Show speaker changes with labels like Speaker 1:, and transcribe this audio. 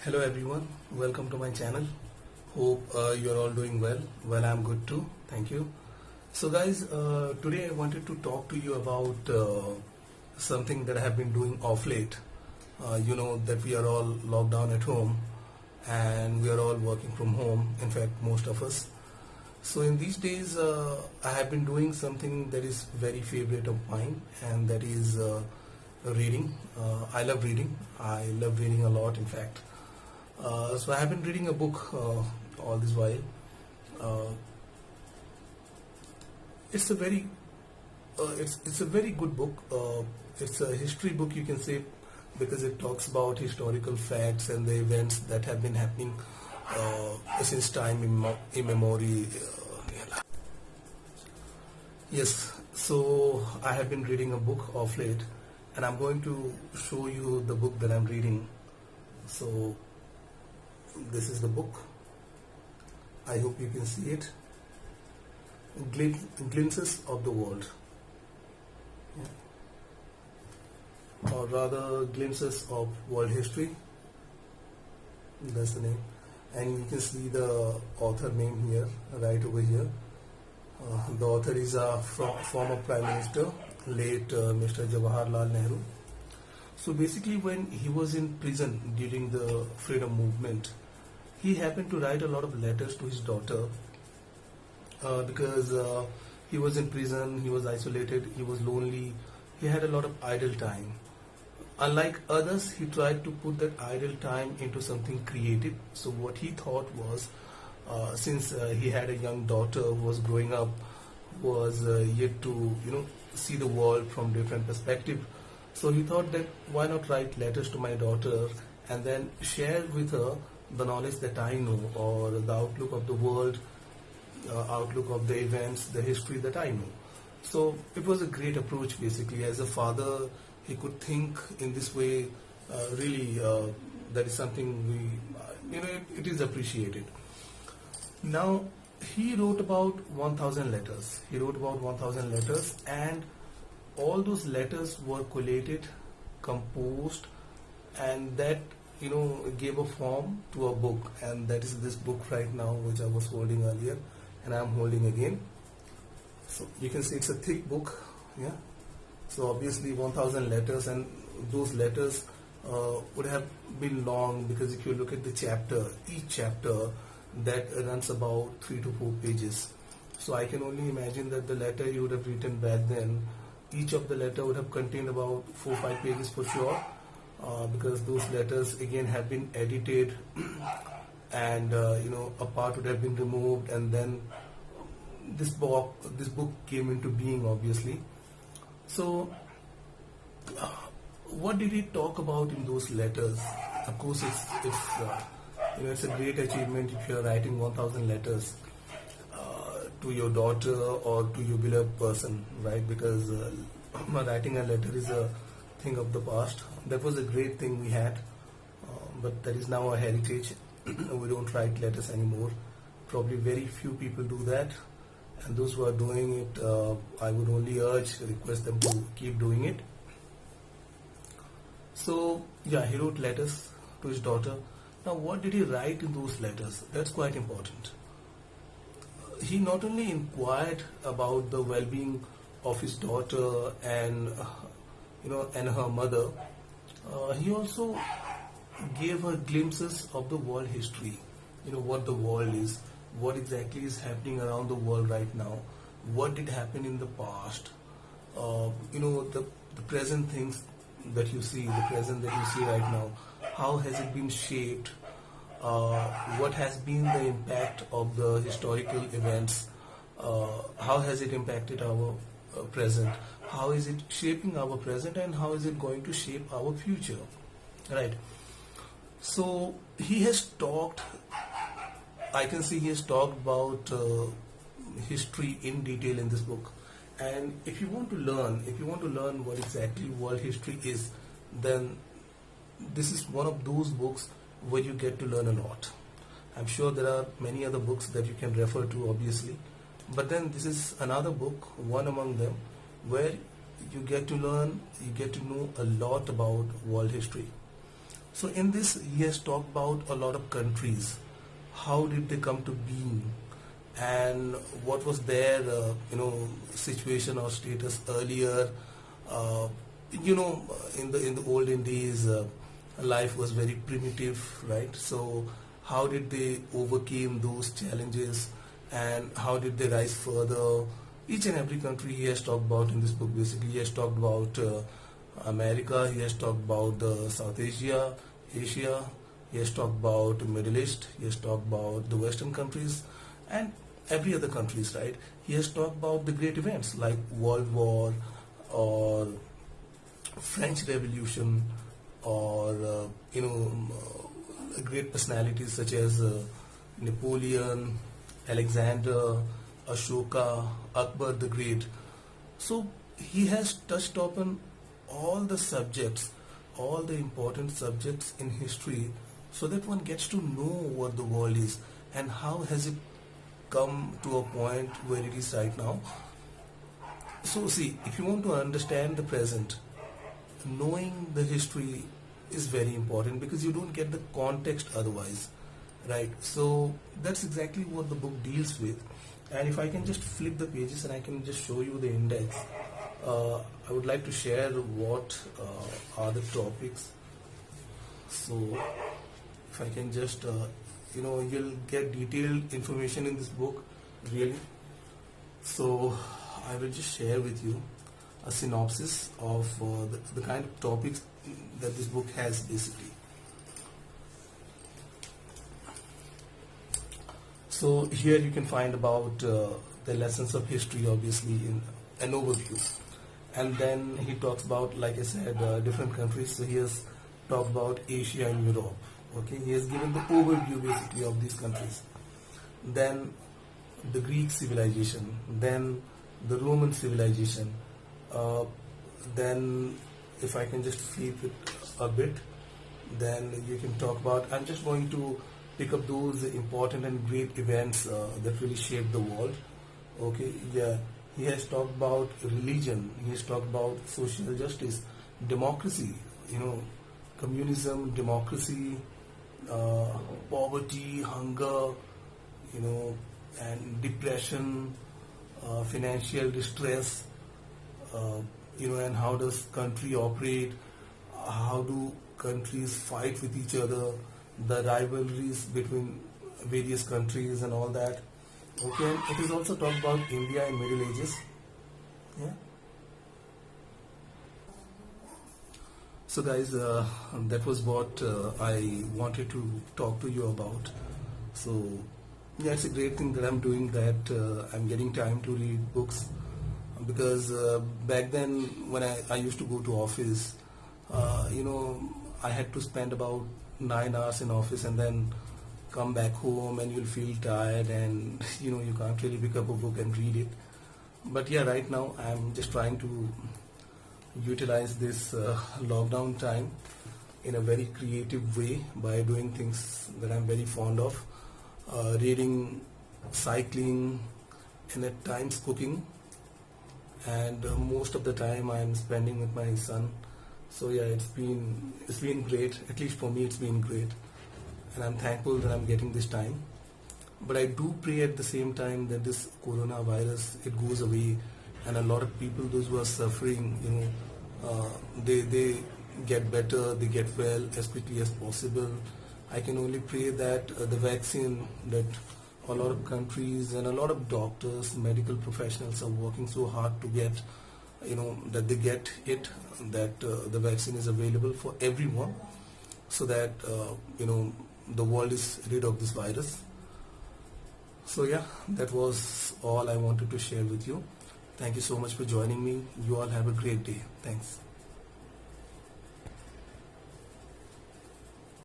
Speaker 1: Hello everyone, welcome to my channel. Hope you're all doing well. Well, I'm good too. Thank you. So guys, today I wanted to talk to you about something that I have been doing off late. You know that we are all locked down at home and we are all working from home. In fact, most of us. So in these days, I have been doing something that is very favorite of mine, and that is reading. I love reading. I love reading a lot, in fact. So I have been reading a book all this while. Uh, it's a very it's a very good book. It's a history book, you can say, because it talks about historical facts and the events that have been happening since time immemorial. Yes, so I have been reading a book of late, and I'm going to show you the book that I'm reading. So this is the book. I hope you can see it. Glimpses of the World, or rather glimpses of world history. That's the name, and you can see the author name here, right over here. The author is a former Prime Minister, late Mr. Jawaharlal Nehru. So basically, when he was in prison during the freedom movement, he happened to write a lot of letters to his daughter because he was in prison, he was isolated, he was lonely, he had a lot of idle time. Unlike others, he tried to put that idle time into something creative. So what he thought was, since he had a young daughter who was growing up, who was yet to see the world from different perspective, so he thought that why not write letters to my daughter and then share with her the knowledge that I know, or the outlook of the world, outlook of the events, the history that I know. So it was a great approach. Basically, as a father, he could think in this way. Really, that is something it is appreciated. Now, he wrote about 1,000 letters. He wrote about 1,000 letters, and all those letters were collated, composed, and that gave a form to a book. And that is this book right now, which I was holding earlier, and I'm holding again. So you can see it's a thick book, yeah. So obviously 1,000 letters, and those letters would have been long, because if you look at the chapter, each chapter that runs about 3 to 4 pages. So I can only imagine that the letter he would have written back then, each of the letter would have contained about 4 or 5 pages for sure, because those letters again have been edited and a part would have been removed, and then this book came into being, obviously. So what did he talk about in those letters? Of course, it's a great achievement if you are writing 1,000 letters to your daughter or to your beloved person, right? Because writing a letter is a thing of the past. That was a great thing we had, but that is now a heritage. We don't write letters anymore. Probably very few people do that, and those who are doing it, I would only request them to keep doing it. So yeah, he wrote letters to his daughter. Now, what did he write in those letters? That's quite important. He not only inquired about the well-being of his daughter and and her mother, he also gave her glimpses of the world history. What the world is, what exactly is happening around the world right now, what did happen in the past, the present things that you see, the present that you see right now, how has it been shaped, what has been the impact of the historical events, how has it impacted our present, how is it shaping our present, and how is it going to shape our future, right? So he has talked, I can see he has talked about history in detail in this book. And if you want to learn what exactly world history is, then this is one of those books where you get to learn a lot. I'm sure there are many other books that you can refer to, obviously, but then this is another book, one among them, where you get to learn, you get to know a lot about world history. So in this, he has talked about a lot of countries. How did they come to being, and what was their situation or status earlier? Uh, in the olden days, life was very primitive, right? So how did they overcame those challenges, and how did they rise further? Each and every country he has talked about in this book. Basically, he has talked about America, he has talked about South Asia, he has talked about Middle East, he has talked about the Western countries, and every other countries, right? He has talked about the great events like World War, or French Revolution, or great personalities such as Napoleon, Alexander, Ashoka, Akbar the Great. So he has touched upon all the subjects, all the important subjects in history, so that one gets to know what the world is and how has it come to a point where it is right now. So see, if you want to understand the present, knowing the history is very important, because you don't get the context otherwise, right? So that's exactly what the book deals with. And if I can just flip the pages and I can just show you the index, I would like to share what are the topics. So if I can just you'll get detailed information in this book, really. So I will just share with you a synopsis of the kind of topics that this book has, basically. So here you can find about the lessons of history, obviously, in an overview. And then he talks about, like I said, different countries. So he has talked about Asia and Europe. Okay, he has given the overview basically of these countries. Then the Greek civilization, then the Roman civilization. Then if I can just flip it a bit, then you can talk about, I'm just going to pick up those important and great events that really shaped the world. Okay, yeah, he has talked about religion, he has talked about social justice, democracy, communism, democracy, poverty, hunger, and depression, financial distress, and how does country operate, how do countries fight with each other, the rivalries between various countries and all that. Okay, and it is also talked about India in Middle Ages. Yeah. So guys, that was what I wanted to talk to you about. So yeah, it's a great thing that I'm doing that. I'm getting time to read books, because back then when I used to go to office, I had to spend about 9 hours in office and then come back home, and you'll feel tired, and you can't really pick up a book and read it. But yeah, right now I'm just trying to utilize this lockdown time in a very creative way by doing things that I'm very fond of, reading, cycling, and at times cooking, and most of the time I'm spending with my son. So yeah, it's been great. At least for me, it's been great, and I'm thankful that I'm getting this time. But I do pray at the same time that this coronavirus, it goes away, and a lot of people, those who are suffering, they get better, they get well as quickly as possible. I can only pray that the vaccine that a lot of countries and a lot of doctors, medical professionals are working so hard to get, that they get it, that the vaccine is available for everyone, so that the world is rid of this virus. So yeah, that was all I wanted to share with you. Thank you so much for joining me. You all have a great day. Thanks.